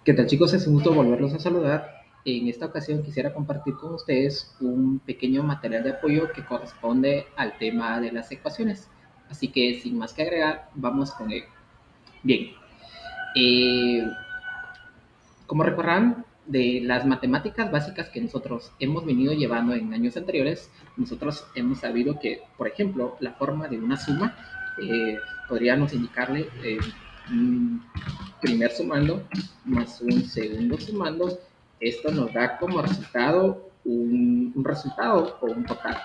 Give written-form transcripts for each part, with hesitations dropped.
¿Qué tal, chicos? Es un gusto volverlos a saludar. En esta ocasión quisiera compartir con ustedes un pequeño material de apoyo que corresponde al tema de las ecuaciones. Así que sin más que agregar, vamos con ello. Bien, eh, como recordarán de las matemáticas básicas que nosotros hemos venido llevando en años anteriores, nosotros hemos sabido que, por ejemplo, la forma de una suma podríamos indicarle un primer sumando más un segundo sumando. Esto nos da como resultado un resultado o un total.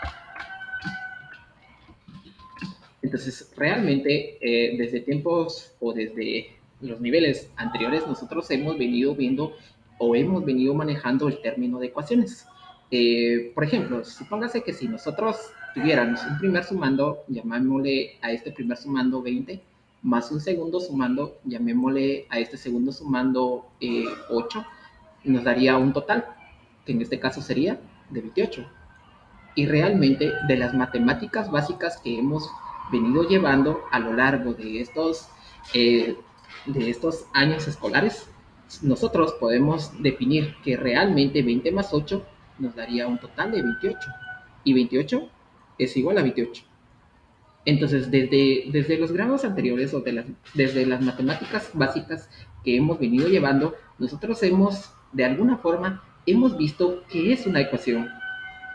Entonces, realmente, desde tiempos o desde los niveles anteriores, nosotros hemos venido viendo o hemos venido manejando el término de ecuaciones. Por ejemplo, supóngase que si nosotros tuviéramos un primer sumando, llamémosle a este primer sumando 20, más un segundo sumando, llamémosle a este segundo sumando 8, nos daría un total, que en este caso sería de 28. Y realmente de las matemáticas básicas que hemos venido llevando a lo largo eh, de estos años escolares, nosotros podemos definir que realmente 20 más 8 nos daría un total de 28. Y 28 es igual a 28. Entonces, desde los grados anteriores o desde las matemáticas básicas que hemos venido llevando, nosotros de alguna forma, hemos visto qué es una ecuación.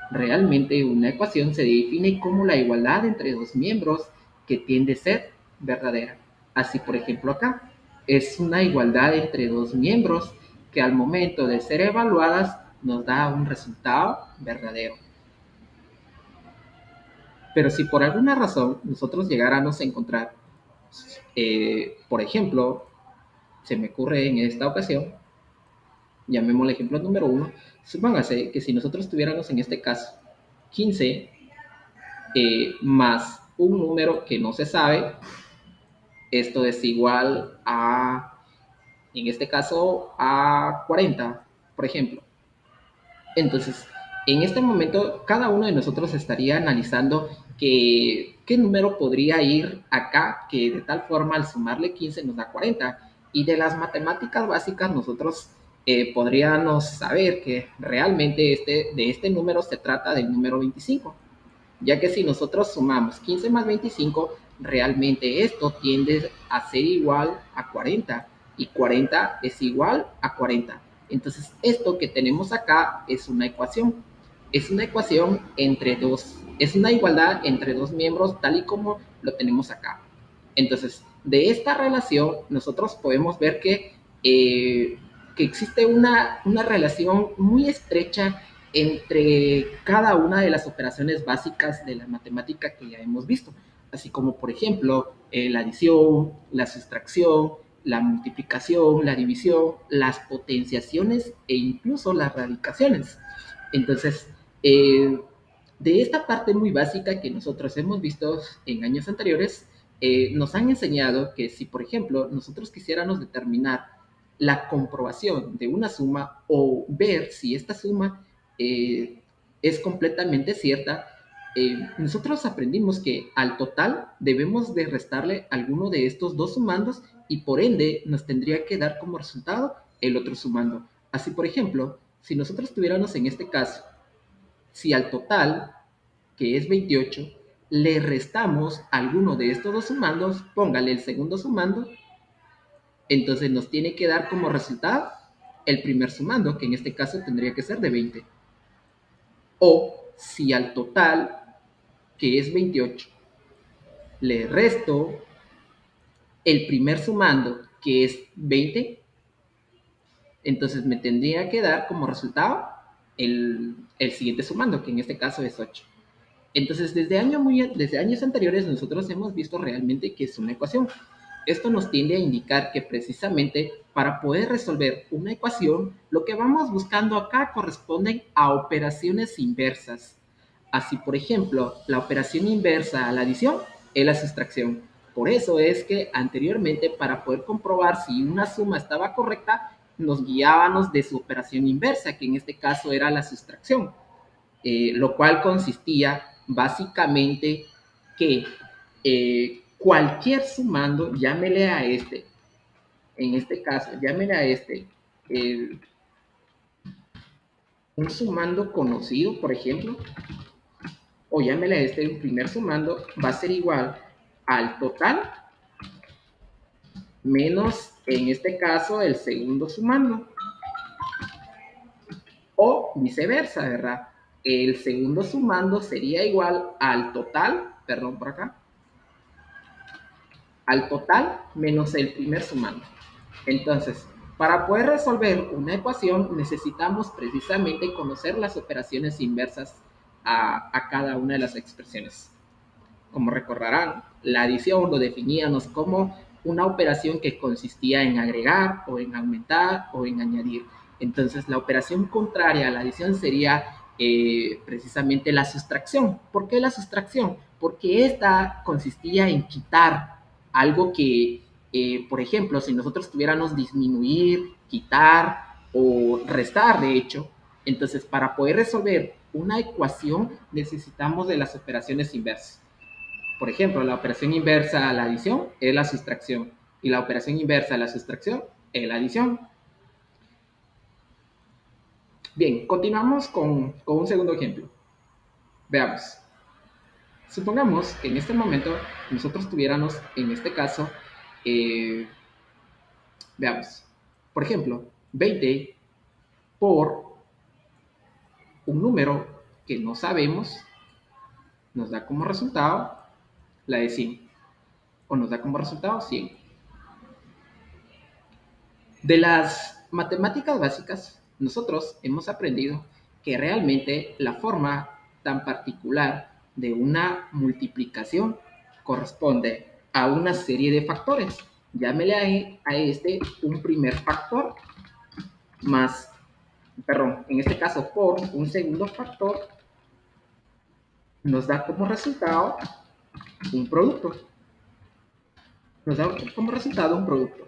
Realmente una ecuación se define como la igualdad entre dos miembros que tiende a ser verdadera. Así, por ejemplo, acá es una igualdad entre dos miembros que al momento de ser evaluadas nos da un resultado verdadero. Pero si por alguna razón nosotros llegáramos a encontrar, por ejemplo, se me ocurre en esta ocasión, llamémosle ejemplo número 1, supóngase que si nosotros tuviéramos en este caso 15 más un número que no se sabe, esto es igual a, en este caso, a 40, por ejemplo. Entonces, en este momento, cada uno de nosotros estaría analizando qué número podría ir acá, que de tal forma al sumarle 15 nos da 40. Y de las matemáticas básicas, nosotros podríamos saber que realmente de este número se trata del número 25, ya que si nosotros sumamos 15 más 25, realmente esto tiende a ser igual a 40 y 40 es igual a 40. Entonces, esto que tenemos acá es una ecuación entre dos, es una igualdad entre dos miembros tal y como lo tenemos acá. Entonces, de esta relación nosotros podemos ver que existe una relación muy estrecha entre cada una de las operaciones básicas de la matemática que ya hemos visto, así como por ejemplo la adición, la sustracción, la multiplicación, la división, las potenciaciones e incluso las radicaciones. Entonces, de esta parte muy básica que nosotros hemos visto en años anteriores, nos han enseñado que si, por ejemplo, nosotros quisiéramos determinar la comprobación de una suma o ver si esta suma es completamente cierta, nosotros aprendimos que al total debemos de restarle alguno de estos dos sumandos y por ende nos tendría que dar como resultado el otro sumando. Así, por ejemplo, si nosotros tuviéramos en este caso, si al total, que es 28, le restamos alguno de estos dos sumandos, póngale el segundo sumando, entonces nos tiene que dar como resultado el primer sumando, que en este caso tendría que ser de 20. O si al total, que es 28, le resto el primer sumando, que es 20, entonces me tendría que dar como resultado el siguiente sumando, que en este caso es 8. Entonces, desde años anteriores nosotros hemos visto realmente que es una ecuación. Esto nos tiende a indicar que precisamente para poder resolver una ecuación, lo que vamos buscando acá corresponden a operaciones inversas. Así, por ejemplo, la operación inversa a la adición es la sustracción. Por eso es que anteriormente, para poder comprobar si una suma estaba correcta, nos guiábamos de su operación inversa, que en este caso era la sustracción, lo cual consistía básicamente que cualquier sumando, llámele a este, en este caso, llámele a este un sumando conocido, por ejemplo, o llámele el primer sumando, va a ser igual al total menos, en este caso, el segundo sumando. O viceversa, ¿verdad? El segundo sumando sería igual al total, perdón por acá, al total menos el primer sumando. Entonces, para poder resolver una ecuación necesitamos precisamente conocer las operaciones inversas a cada una de las expresiones. Como recordarán, la adición lo definíamos como una operación que consistía en agregar o en aumentar o en añadir. Entonces, la operación contraria a la adición sería precisamente la sustracción. ¿Por qué la sustracción? Porque esta consistía en quitar algo que, por ejemplo, si nosotros tuviéramos disminuir, quitar o restar, de hecho, entonces para poder resolver una ecuación necesitamos de las operaciones inversas. Por ejemplo, la operación inversa a la adición es la sustracción y la operación inversa a la sustracción es la adición. Bien, continuamos con un segundo ejemplo. Veamos. Supongamos que en este momento nosotros tuviéramos, en este caso, veamos, por ejemplo, 20 por un número que no sabemos, nos da como resultado la de 100, o nos da como resultado 100. De las matemáticas básicas, nosotros hemos aprendido que realmente la forma tan particular de una multiplicación corresponde a una serie de factores. Llámele a este un primer factor más, perdón, en este caso por un segundo factor, nos da como resultado un producto. Nos da como resultado un producto.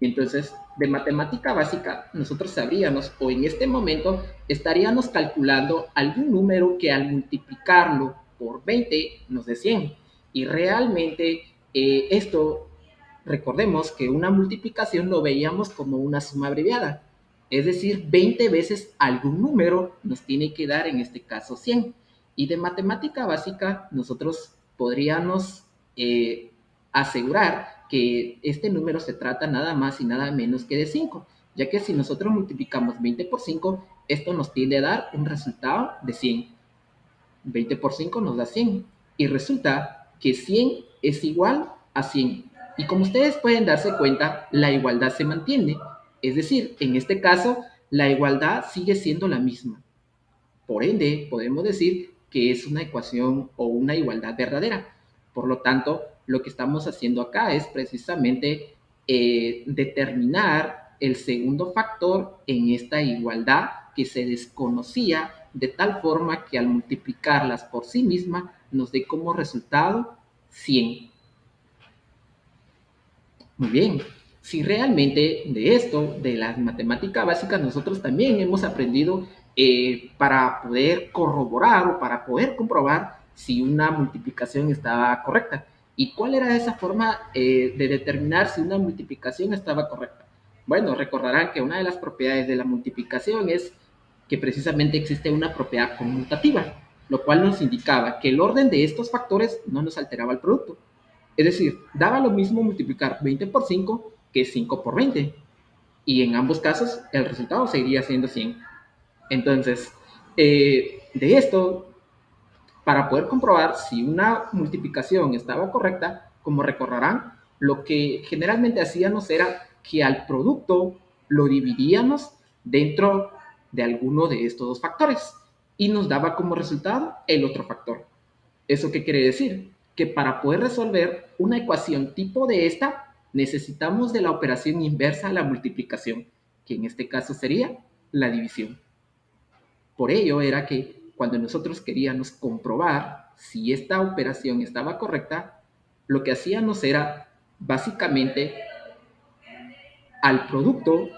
Entonces, de matemática básica, nosotros sabríamos, o en este momento, estaríamos calculando algún número que al multiplicarlo por 20 nos dé 100. Y realmente esto, recordemos que una multiplicación lo veíamos como una suma abreviada. Es decir, 20 veces algún número nos tiene que dar, en este caso, 100. Y de matemática básica, nosotros podríamos asegurar que este número se trata nada más y nada menos que de 5, ya que si nosotros multiplicamos 20 por 5, esto nos tiende a dar un resultado de 100. 20 por 5 nos da 100 y resulta que 100 es igual a 100. Y como ustedes pueden darse cuenta, la igualdad se mantiene. Es decir, en este caso, la igualdad sigue siendo la misma. Por ende, podemos decir que es una ecuación o una igualdad verdadera. Por lo tanto, lo que estamos haciendo acá es precisamente determinar el segundo factor en esta igualdad que se desconocía, de tal forma que al multiplicarlas por sí misma nos dé como resultado 100. Muy bien, si realmente de esto, de las matemáticas básicas, nosotros también hemos aprendido para poder corroborar o para poder comprobar si una multiplicación estaba correcta. ¿Y cuál era esa forma de determinar si una multiplicación estaba correcta? Bueno, recordarán que una de las propiedades de la multiplicación es que precisamente existe una propiedad conmutativa, lo cual nos indicaba que el orden de estos factores no nos alteraba el producto. Es decir, daba lo mismo multiplicar 20 por 5 que 5 por 20. Y en ambos casos el resultado seguiría siendo 100. Entonces, de esto, para poder comprobar si una multiplicación estaba correcta, como recordarán, lo que generalmente hacíamos era que al producto lo dividíamos dentro de alguno de estos dos factores y nos daba como resultado el otro factor. ¿Eso qué quiere decir? Que para poder resolver una ecuación tipo de esta, necesitamos de la operación inversa a la multiplicación, que en este caso sería la división. Por ello era que cuando nosotros queríamos comprobar si esta operación estaba correcta, lo que hacíamos era básicamente al producto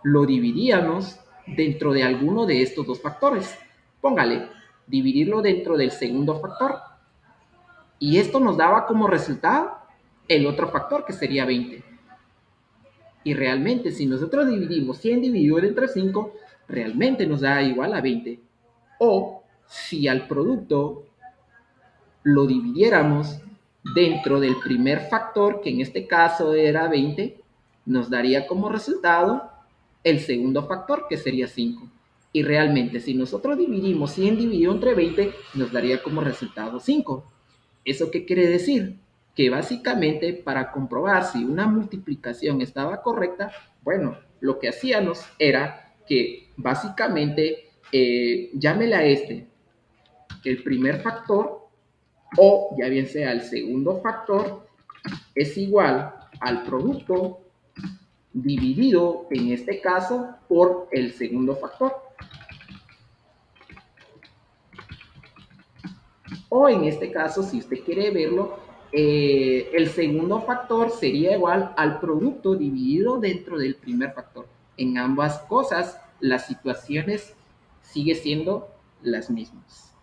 lo dividíamos dentro de alguno de estos dos factores. Póngale, dividirlo dentro del segundo factor. Y esto nos daba como resultado el otro factor, que sería 20. Y realmente, si nosotros dividimos 100 dividido entre 5, realmente nos da igual a 20. O si al producto lo dividiéramos dentro del primer factor, que en este caso era 20, nos daría como resultado el segundo factor, que sería 5. Y realmente, si nosotros dividimos 100 dividido entre 20, nos daría como resultado 5. ¿Eso qué quiere decir? Que básicamente para comprobar si una multiplicación estaba correcta, bueno, lo que hacíamos era que básicamente llámele a este el primer factor o ya bien sea el segundo factor es igual al producto dividido en este caso por el segundo factor. O en este caso, si usted quiere verlo, el segundo factor sería igual al producto dividido dentro del primer factor. En ambas cosas, las situaciones siguen siendo las mismas.